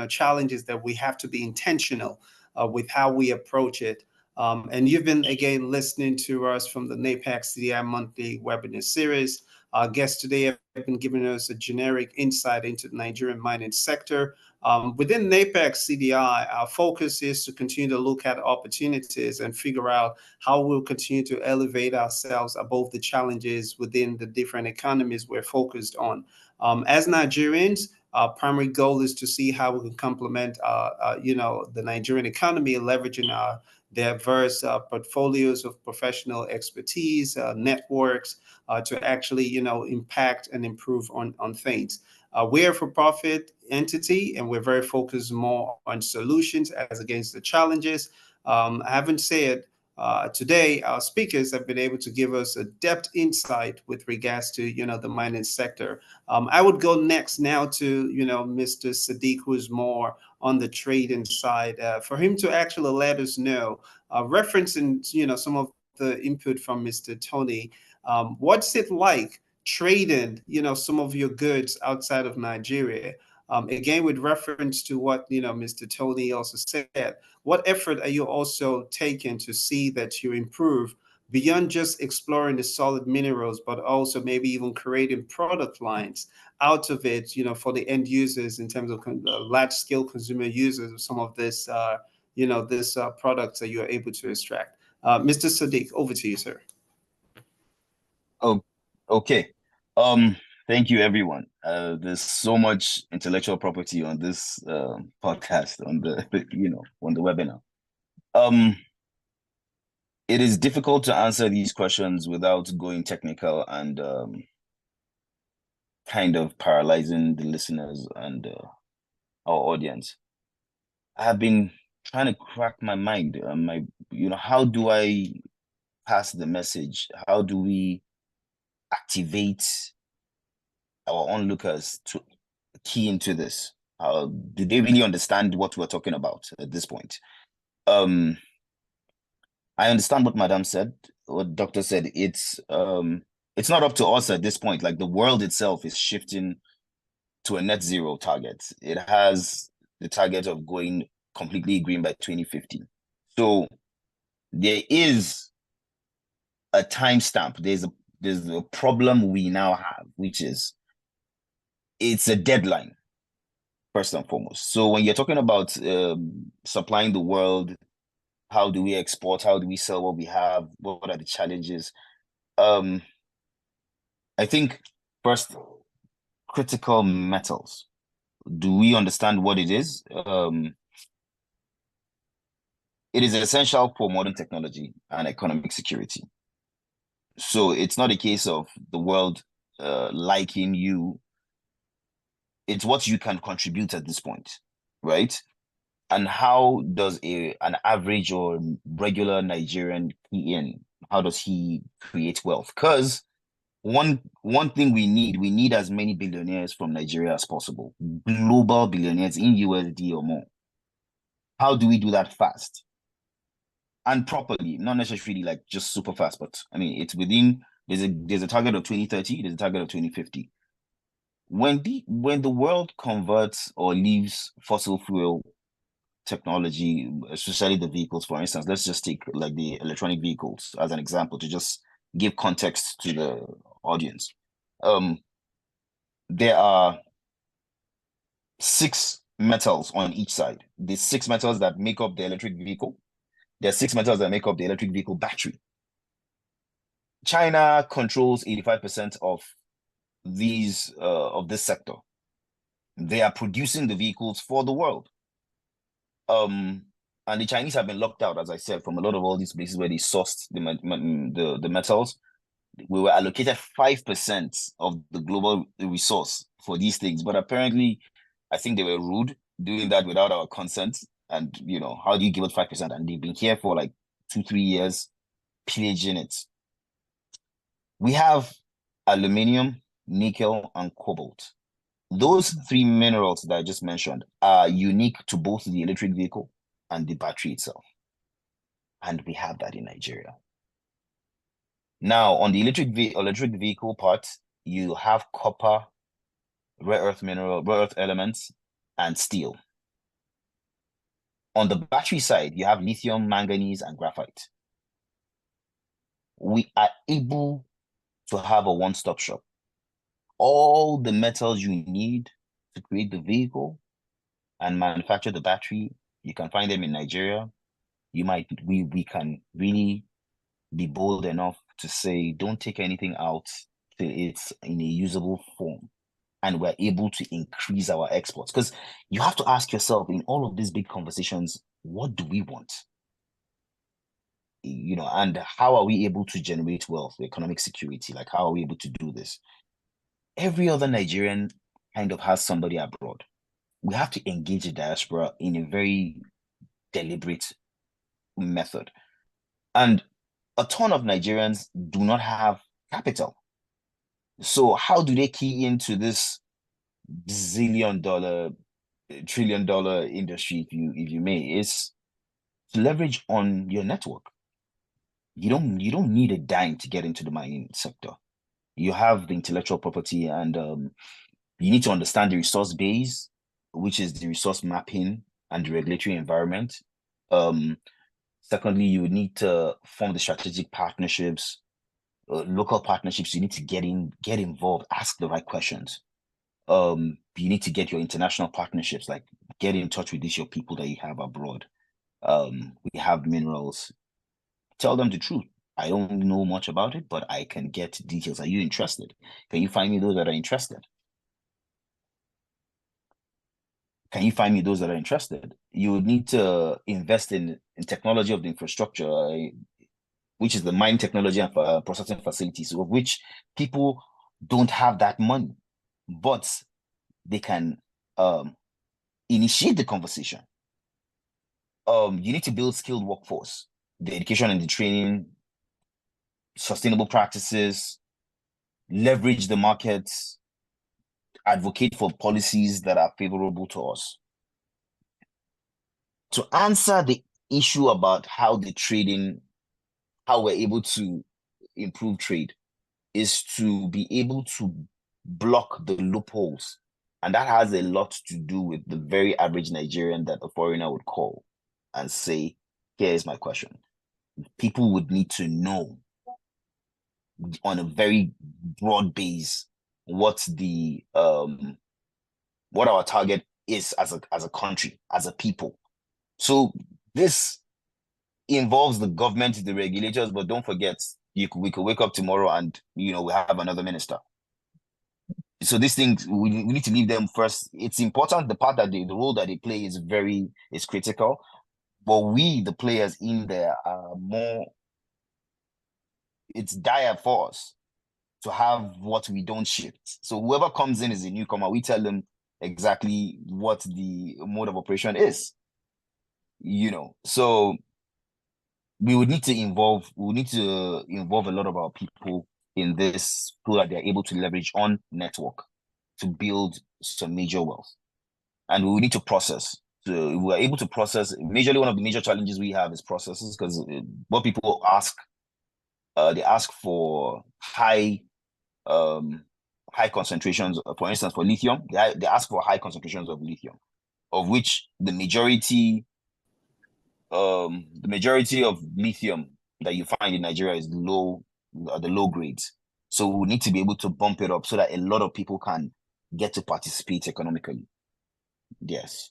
challenges that we have to be intentional with how we approach it. And you've been, again, listening to us from the NAPAC-CDI monthly webinar series. Our guests today have been giving us a generic insight into the Nigerian mining sector. Within NAPAC-CDI, our focus is to continue to look at opportunities and figure out how we'll continue to elevate ourselves above the challenges within the different economies we're focused on. As Nigerians, our primary goal is to see how we can complement, the Nigerian economy, leveraging our diverse portfolios of professional expertise, networks, to actually, impact and improve on things. We're a for-profit entity, and we're very focused more on solutions as against the challenges. Having said, today, our speakers have been able to give us a depth insight with regards to, the mining sector. I would go next now to, Mr. Sadiq, who's more on the trading side, for him to actually let us know, referencing, some of the input from Mr. Tony, what's it like trading, some of your goods outside of Nigeria? Again, with reference to what, Mr. Tony also said, what effort are you also taking to see that you improve beyond just exploring the solid minerals, but also maybe even creating product lines out of it, for the end users in terms of large scale consumer users of some of this, this products that you're able to extract? Mr. Sadiq, over to you, sir. Oh, okay. Thank you, everyone. There's so much intellectual property on this podcast, on the on the webinar. It is difficult to answer these questions without going technical and kind of paralyzing the listeners and our audience. I have been trying to crack my mind. How do I pass the message? How do we activate our onlookers to key into this? Do they really understand what we're talking about at this point? I understand what Madam said, what Doctor said. It's not up to us at this point. Like, the world itself is shifting to a net zero target. It has the target of going completely green by 2050. So there is a timestamp. There's a problem we now have, which is it's a deadline, first and foremost. So when you're talking about supplying the world, how do we export? How do we sell what we have? What are the challenges? I think first, critical metals. Do we understand what it is? It is essential for modern technology and economic security. So it's not a case of the world liking you. It's what you can contribute at this point, right? And how does an average or regular Nigerian key in? How does he create wealth? Because one thing we need as many billionaires from Nigeria as possible, global billionaires in USD or more. How do we do that fast and properly? Not necessarily like just super fast, but I mean, it's within, there's a target of 2030, there's a target of 2050. When the world converts or leaves fossil fuel technology, especially the vehicles, for instance, let's just take like the electronic vehicles as an example to just give context to the audience. There are 6 metals on each side. The 6 metals that make up the electric vehicle. There are 6 metals that make up the electric vehicle battery. China controls 85% of this sector. They are producing the vehicles for the world. And the Chinese have been locked out, as I said, from a lot of all these places where they sourced the metals. We were allocated 5% of the global resource for these things, but apparently, I think they were rude doing that without our consent. And how do you give us 5%? And they've been here for like 2-3 years, pillaging it. We have aluminium, nickel, and cobalt. Those 3 minerals that I just mentioned are unique to both the electric vehicle and the battery itself. And we have that in Nigeria. Now, on the electric vehicle part, you have copper, rare earth elements, and steel. On the battery side, you have lithium, manganese, and graphite. We are able to have a one-stop shop. All the metals you need to create the vehicle and manufacture the battery, you can find them in Nigeria. We can really be bold enough to say, don't take anything out till it's in a usable form. And we're able to increase our exports. Because you have to ask yourself in all of these big conversations, what do we want? And how are we able to generate wealth, economic security? Like, how are we able to do this? Every other Nigerian kind of has somebody abroad. We have to engage the diaspora in a very deliberate method. And a ton of Nigerians do not have capital. So how do they key into this $1 trillion industry, if you may, is to leverage on your network. You don't need a dime to get into the mining sector. You have the intellectual property, and you need to understand the resource base, which is the resource mapping and the regulatory environment. Secondly, you need to form the strategic partnerships, local partnerships. You need to get involved, ask the right questions. You need to get your international partnerships, like get in touch with your people that you have abroad. We have minerals. Tell them the truth. I don't know much about it, but I can get details. Are you interested? Can you find me those that are interested? Can you find me those that are interested? You would need to invest in technology of the infrastructure, which is the mine technology and processing facilities, of which people don't have that money, but they can initiate the conversation. You need to build skilled workforce, the education and the training, sustainable practices, leverage the markets, advocate for policies that are favorable to us. To answer the issue about how we're able to improve trade, is to be able to block the loopholes. And that has a lot to do with the very average Nigerian that a foreigner would call and say, here is my question. People would need to know on a very broad base what our target is as a country, as a people. So this involves the government, the regulators, but don't forget, we could wake up tomorrow and we have another minister. So these things we need to leave them first. It's important. The part that the role that they play is critical, but we, the players in there, are more. It's dire for us to have what we don't shift. So whoever comes in is a newcomer. We tell them exactly what the mode of operation is. So we would need to involve a lot of our people in this so that they're able to leverage on network to build some major wealth. And we will need to process. So we are able to process. Majorly, one of the major challenges we have is processes, because what people ask, they ask for high concentrations. For instance, for lithium, they ask for high concentrations of lithium, of which the majority of lithium that you find in Nigeria is the low grades. So we need to be able to bump it up so that a lot of people can get to participate economically. Yes.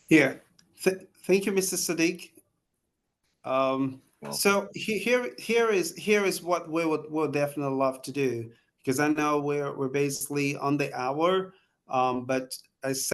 Yeah. Thank you, Mr. Sadiq. So here is what we'll definitely love to do, because I know we're basically on the hour. But I